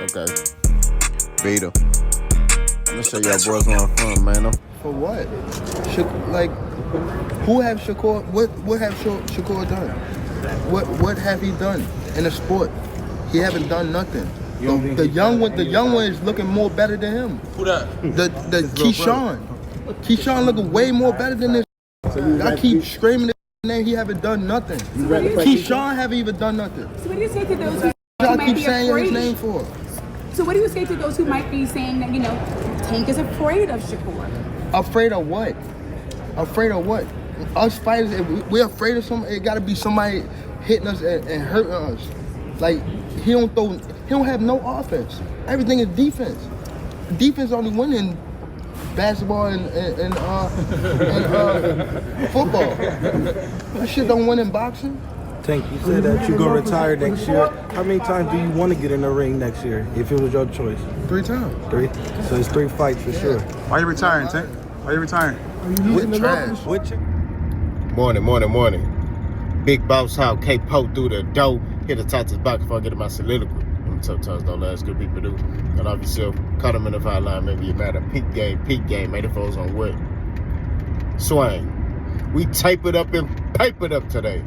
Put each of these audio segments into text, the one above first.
Okay. Beta. I'm gonna show y'all boys where I'm from, man. For what? Who have Shakur? What have Shakur done? What have he done in the sport? He haven't done nothing. The young one is looking more better than him. Who that? The Keon. Keon looking way more better than this. I keep screaming his name. He haven't done nothing. Keon haven't even done nothing. So what do you say to those who Y'all might keep be saying afraid? his name for? So what do you say to those who might be saying that, Tank is afraid of Shakur? Afraid of what? Afraid of what? Us fighters, if we're afraid of something, it gotta be somebody hitting us and hurting us. Like, he don't have no offense. Everything is defense. Defense only win in basketball and football. That shit don't win in boxing. Tank, you said that you're going to retire next year. How many times do you want to get in the ring next year if it was your choice? 3 times. 3? So it's 3 fights for sure. Why you retiring, Tank? Why you retiring? With trash. Morning. Big Boss Hog, K-Po through the dough. Hit the top to the box before I get to my soliloquy. Them tough times don't last, good people do. And off yourself, cut them in the fight line, maybe you matter. Peak game, made it falls on what? Swing. We tape it up and pipe it up today.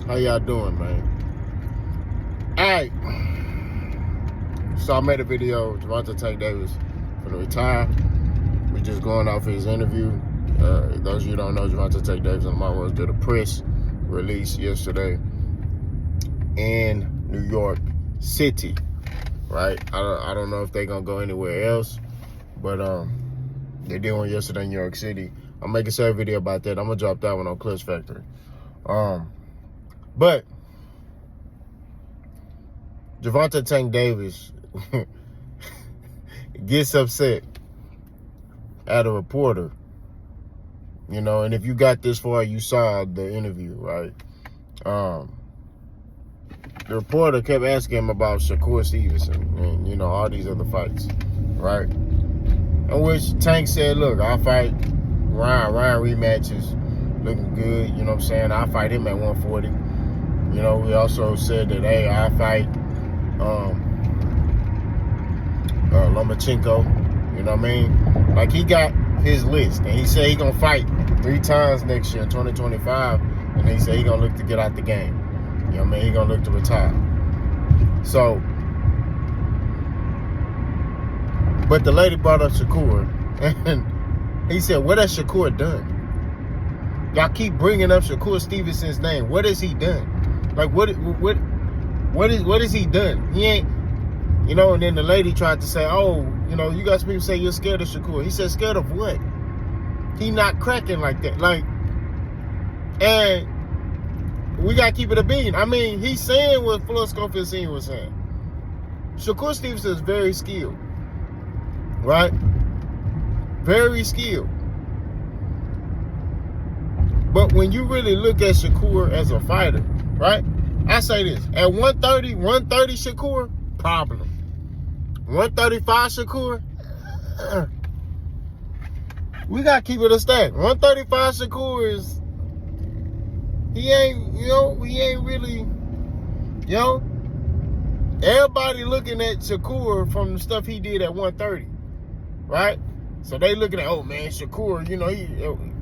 How y'all doing, man? Alright. So I made a video, Gervonta Davis gonna retire. We just going off his interview. Those of you who don't know, Gervonta Davis and Mark did a press release yesterday in New York City, right? I don't know if they're gonna go anywhere else, but they did one yesterday in New York City. I'm making a separate video about that. I'm gonna drop that one on Clips Factory. But Gervonta Tank Davis gets upset at a reporter, and if you got this far, you saw the interview, right? The reporter kept asking him about Shakur Stevenson and, all these other fights, right? In which Tank said, look, I'll fight Ryan rematches looking good, you know what I'm saying? I'll fight him at 140. We also said that, hey, I'll fight Lomachenko, you know what I mean? Like, he got his list, and he said he gonna fight 3 times next year in 2025, and he said he gonna look to get out the game. You know what I mean? He gonna look to retire. So, but the lady brought up Shakur, and he said, what has Shakur done? Y'all keep bringing up Shakur Stevenson's name. What has he done? Like, what has he done? He ain't, and then the lady tried to say, oh, you guys people say you're scared of Shakur. He said, scared of what? He not cracking like that. Like, and we got to keep it a bean. I mean, he's saying what Floyd Schofield Sr. was saying. Shakur Stevenson is very skilled, right? Very skilled. But when you really look at Shakur as a fighter, right? I say this. At 130 Shakur, problem. 135 Shakur, we got to keep it a stack. 135 Shakur is, he ain't really, everybody looking at Shakur from the stuff he did at 130, right? So they looking at, oh man, Shakur, he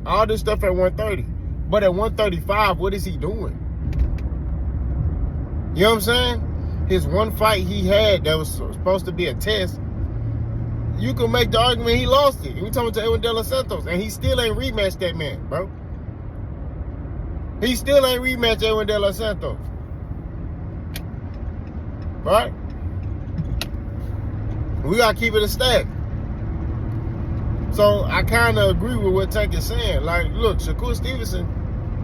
all this stuff at 130. But at 135, what is he doing? You know what I'm saying? His one fight he had that was supposed to be a test, you can make the argument he lost it. We talking about Edwin De Los Santos, and he still ain't rematched that man, bro. He still ain't rematched Edwin De Los Santos. Right? We got to keep it a stack. So I kind of agree with what Tank is saying. Like, look, Shakur Stevenson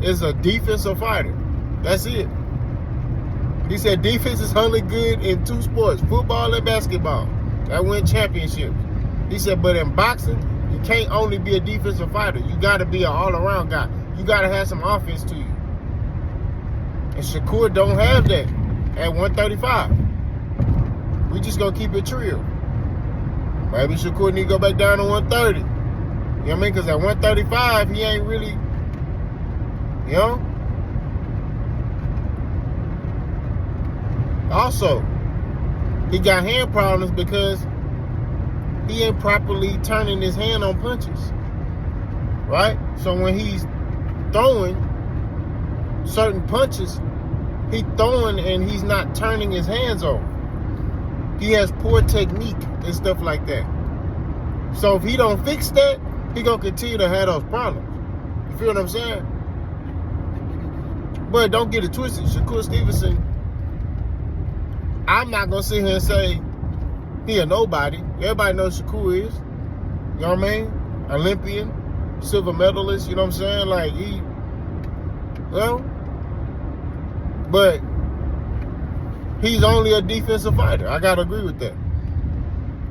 is a defensive fighter. That's it. He said defense is only good in 2 sports, football and basketball. That win championships. He said, but in boxing, you can't only be a defensive fighter. You got to be an all-around guy. You got to have some offense to you. And Shakur don't have that at 135. We just going to keep it real. Maybe Shakur need to go back down to 130. You know what I mean? Because at 135, he ain't really, Also, He got hand problems because he ain't properly turning his hand on punches. Right? So when he's throwing certain punches, he throwing and he's not turning his hands over. He has poor technique and stuff like that. So if he don't fix that, he gonna continue to have those problems. You feel what I'm saying? But don't get it twisted. Shakur Stevenson, I'm not gonna sit here and say he a nobody. Everybody knows Shakur is. You know what I mean? Olympian, silver medalist, you know what I'm saying? Like he, well, but he's only a defensive fighter. I gotta agree with that.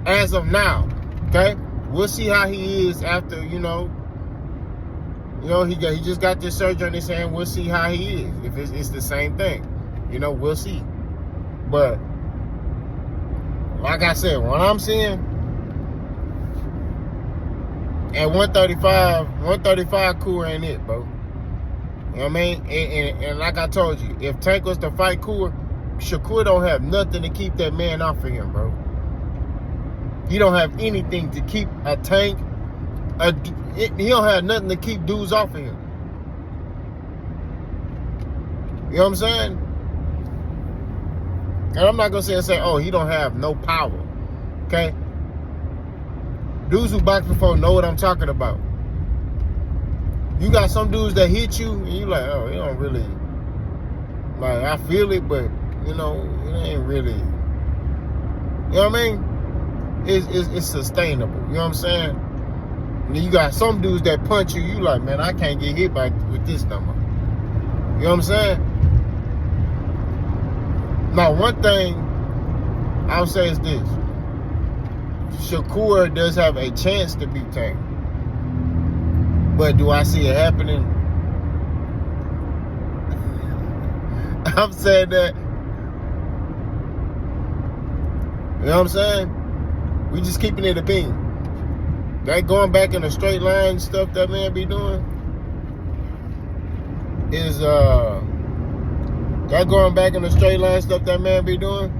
As of now, okay? We'll see how he is after, he just got this surgery on his hand. We'll see how he is. If it's the same thing, we'll see. But like I said, what I'm seeing at 135 Coor ain't it, bro. You know what I mean? And like I told you, if Tank was to fight Coor, Shakur don't have nothing to keep that man off of him, bro. He don't have anything to keep a Tank. He don't have nothing to keep dudes off of him. You know what I'm saying? And I'm not gonna say, oh, he don't have no power. Okay? Dudes who boxed before know what I'm talking about. You got some dudes that hit you, and you like, oh, he don't really, like, I feel it, but it ain't really. You know what I mean? It's sustainable. You know what I'm saying? And then you got some dudes that punch you. You like, man, I can't get hit with this number. You know what I'm saying? Now, one thing I'll say is this: Shakur does have a chance to beat Tank, but do I see it happening? I'm saying that. You know what I'm saying? We just keeping it a beam. That going back in a straight line stuff that man be doing is that going back in the straight line stuff that man be doing,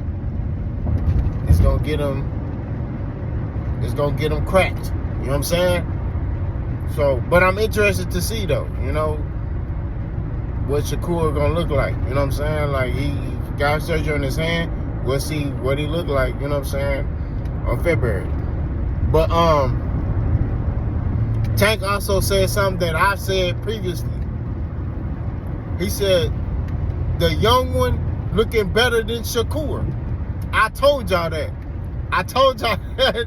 it's gonna get him cracked. You know what I'm saying? So, but I'm interested to see though, what Shakur gonna look like. You know what I'm saying? Like he got surgery on his hand. We'll see what he look like, you know what I'm saying, on February. But Tank also said something that I've said previously. He said, the young one looking better than Shakur. I told y'all that. I told y'all that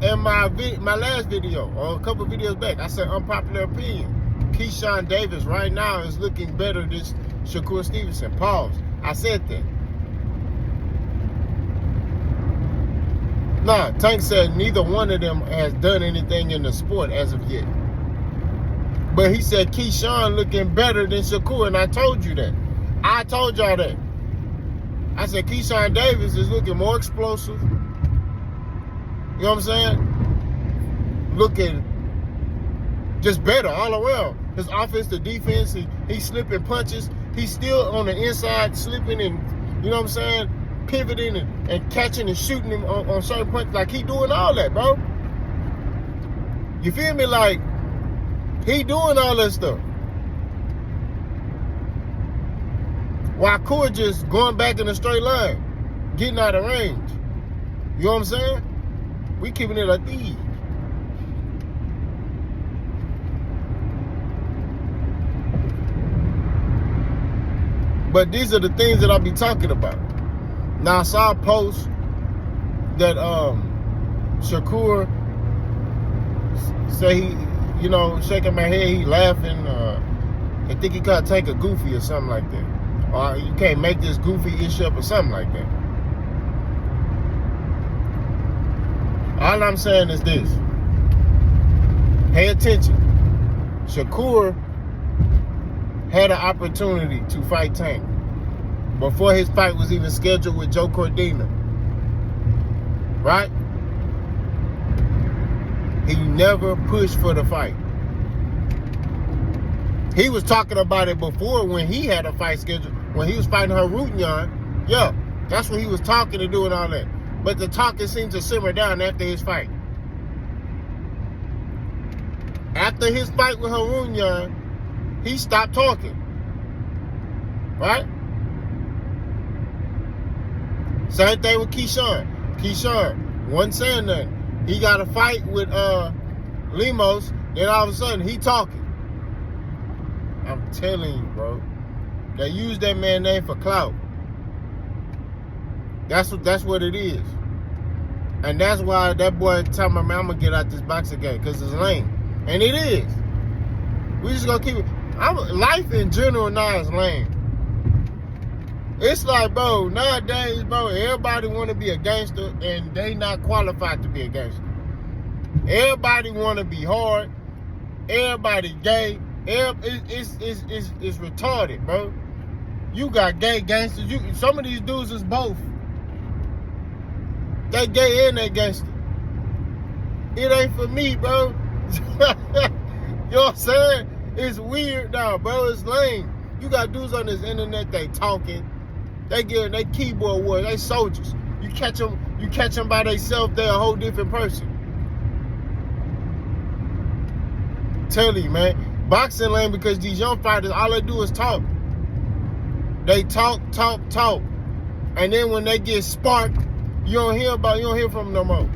in my last video, or a couple videos back. I said, unpopular opinion. Keon Davis right now is looking better than Shakur Stevenson. Pause. I said that. Nah, Tank said neither one of them has done anything in the sport as of yet. But he said Keon looking better than Shakur, and I told you that. I told y'all that. I said Keon Davis is looking more explosive. You know what I'm saying? Looking just better all around. His offense, the defense, he's slipping punches. He's still on the inside slipping and, you know what I'm saying, pivoting and catching and shooting him on certain punches. Like, he doing all that, bro. You feel me? Like, he doing all that stuff. While Coor just going back in a straight line, getting out of range. You know what I'm saying? We keeping it like these. But these are the things that I'll be talking about. Now, I saw a post that Shakur say he, shaking my head, he laughing. I think he called Tank a goofy or something like that. Or you can't make this goofy issue up or something like that. All I'm saying is this. Pay attention. Shakur had an opportunity to fight Tank before his fight was even scheduled with Joe Cordina. Right? He never pushed for the fight. He was talking about it before when he had a fight scheduled. When he was fighting Harutyan, yeah, That's when he was talking and doing all that. But the talking seemed to simmer down after his fight. After his fight with Harunian, he stopped talking. Right? Same thing with Keon. Keon wasn't saying nothing. He got a fight with Lemos, then all of a sudden he talking. I'm telling you, bro. They use that man's name for clout. That's what it is. And that's why that boy told me, man, I'm gonna get out this boxing game, because it's lame. And it is. We just gonna keep it. Life in general now is lame. It's like, bro, nowadays, bro, everybody want to be a gangster and they not qualified to be a gangster. Everybody want to be hard. Everybody gay. It's retarded, bro. You got gay gangsters. Some of these dudes is both. They gay and they gangster. It ain't for me, bro. You know what I'm saying? It's weird now, bro. It's lame. You got dudes on this internet, they talking. They keyboard warriors, they soldiers. You catch them by themselves, they're a whole different person. Tell you, man. Boxing lame because these young fighters, all they do is talk. They talk. And then when they get sparked, you don't hear from them no more.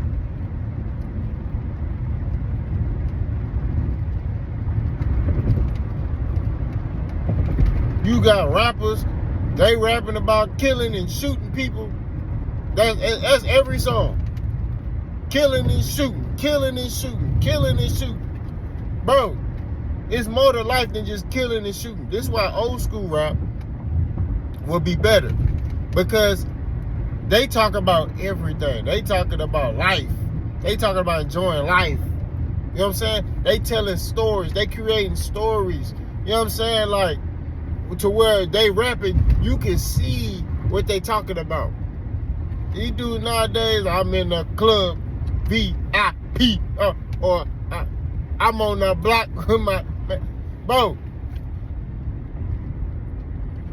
You got rappers, they rapping about killing and shooting people. That's every song. Killing and shooting, killing and shooting, killing and shooting. Bro, it's more to life than just killing and shooting. This is why old school rap will be better. Because they talk about everything. They talking about life. They talking about enjoying life. You know what I'm saying? They telling stories. They creating stories. You know what I'm saying? Like, to where they rapping, you can see what they talking about. These dudes nowadays, I'm in the club, VIP, or I'm on the block with my bro.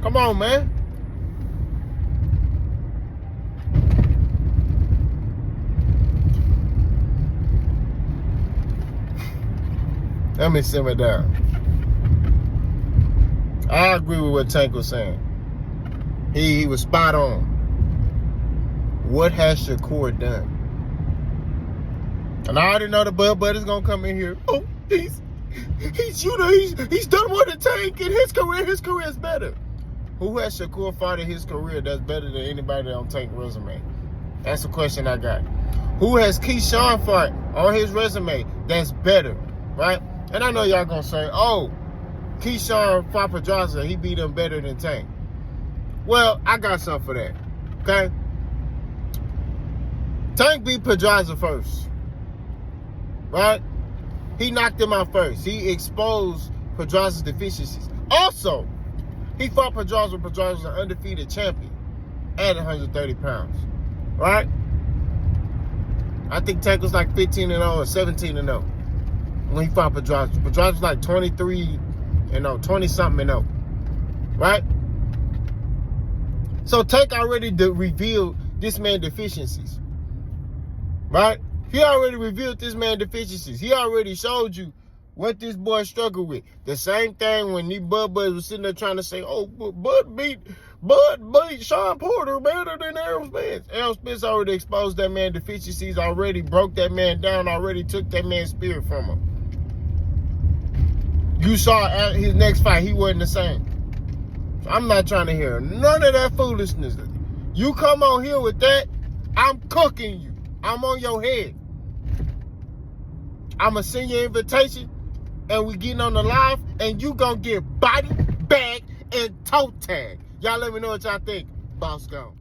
Come on, man. Let me simmer down. I agree with what Tank was saying. He was spot on. What has Shakur done? And I already know the Bud Buddy's gonna come in here. Oh, he's done more than Tank in his career. His career is better. Who has Shakur fought in his career that's better than anybody on Tank's resume? That's the question I got. Who has Keon fought on his resume that's better, right? And I know y'all gonna say, oh, Keon fought Pedraza, he beat him better than Tank. Well, I got something for that, okay? Tank beat Pedraza first, right? He knocked him out first. He exposed Pedraza's deficiencies. Also, he fought Pedraza when Pedraza was an undefeated champion at 130 pounds, right? I think Tank was like 15-0 or 17-0 when he fought Pedraza. Pedraza was like 20-something, right? So Tank already revealed this man's deficiencies, right? He already revealed this man's deficiencies. He already showed you what this boy struggled with. The same thing when these Bud Buddies was sitting there trying to say, oh, Bud beat Sean Porter better than Errol Spence. Errol Spence already exposed that man's deficiencies, already broke that man down, already took that man's spirit from him. You saw at his next fight, he wasn't the same. So I'm not trying to hear none of that foolishness. You come on here with that, I'm cooking you. I'm on your head. I'm going to send you an invitation, and we getting on the live, and you going to get body, bag, and toe tag. Y'all let me know what y'all think. Boss gone.